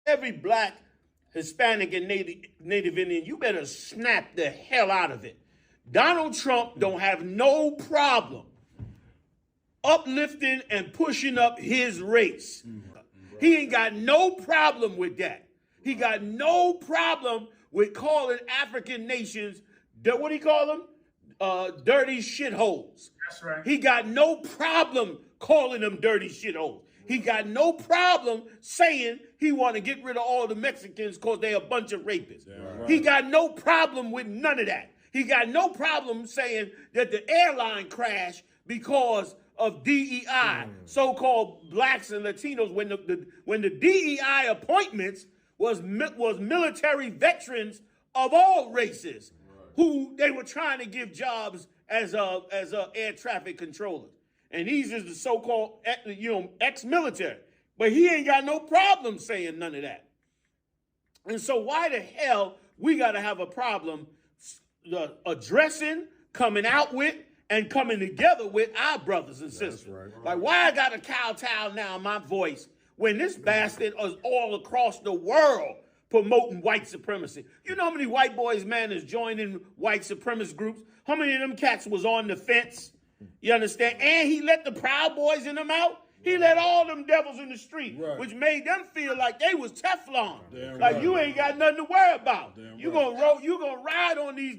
every black, Hispanic, and Native Indian, you better snap the hell out of it. Donald Trump don't have no problem uplifting and pushing up his race. He ain't got no problem with that. He got no problem with calling African nations, what do you call them? Dirty shitholes. That's right. He got no problem calling them dirty shitholes. He got no problem saying he want to get rid of all the Mexicans because they're a bunch of rapists. Right. He got no problem with none of that. He got no problem saying that the airline crashed because of DEI, so-called blacks and Latinos, when the DEI appointments was military veterans of all races who they were trying to give jobs as air traffic controllers. And these is the so-called, ex-military. But he ain't got no problem saying none of that. And so why the hell we got to have a problem addressing, coming out with, and coming together with our brothers and sisters? Right. Like, why I got to kowtow now my voice when this bastard is all across the world promoting white supremacy? You know how many white boys, man, is joining white supremacist groups? How many of them cats was on the fence? You understand? And he let the Proud Boys in them out. He let all them devils in the street, which made them feel like they was Teflon. Like you ain't got nothing to worry about. You gonna ride on these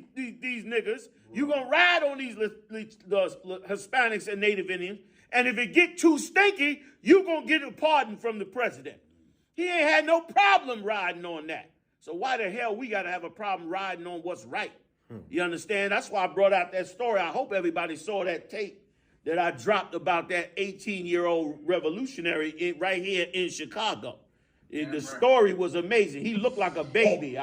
niggas. You gonna ride on these Hispanics and Native Indians. And if it get too stinky, you gonna get a pardon from the president. He ain't had no problem riding on that. So why the hell we gotta have a problem riding on what's right? You understand? That's why I brought out that story. I hope everybody saw that tape that I dropped about that 18-year-old revolutionary right here in Chicago. The story was amazing. He looked like a baby.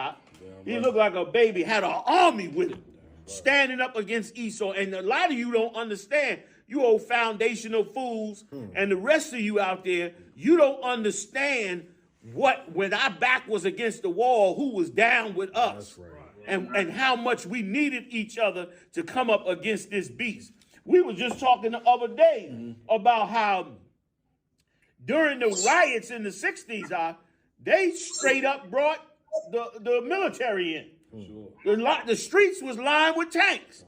He looked like a baby, had an army with him, standing up against Esau. And a lot of you don't understand. You old foundational fools, and the rest of you out there, you don't understand when our back was against the wall, who was down with us. That's right. And how much we needed each other to come up against this beast. We were just talking the other day about how during the riots in the 60s, they straight up brought the military in. The streets was lined with tanks.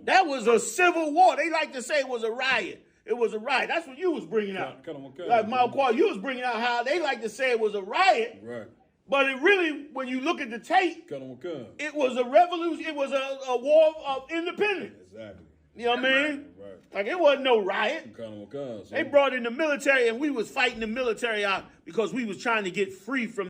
That was a civil war. They like to say it was a riot. It was a riot. That's what you was bringing out. Like Malqual, you was bringing out how they like to say it was a riot. Right. But it really, when you look at the tape, it was a revolution. It was a war of independence. Exactly. You know what I mean? Right. Like, it wasn't no riot. They brought in the military, and we was fighting the military out because we was trying to get free from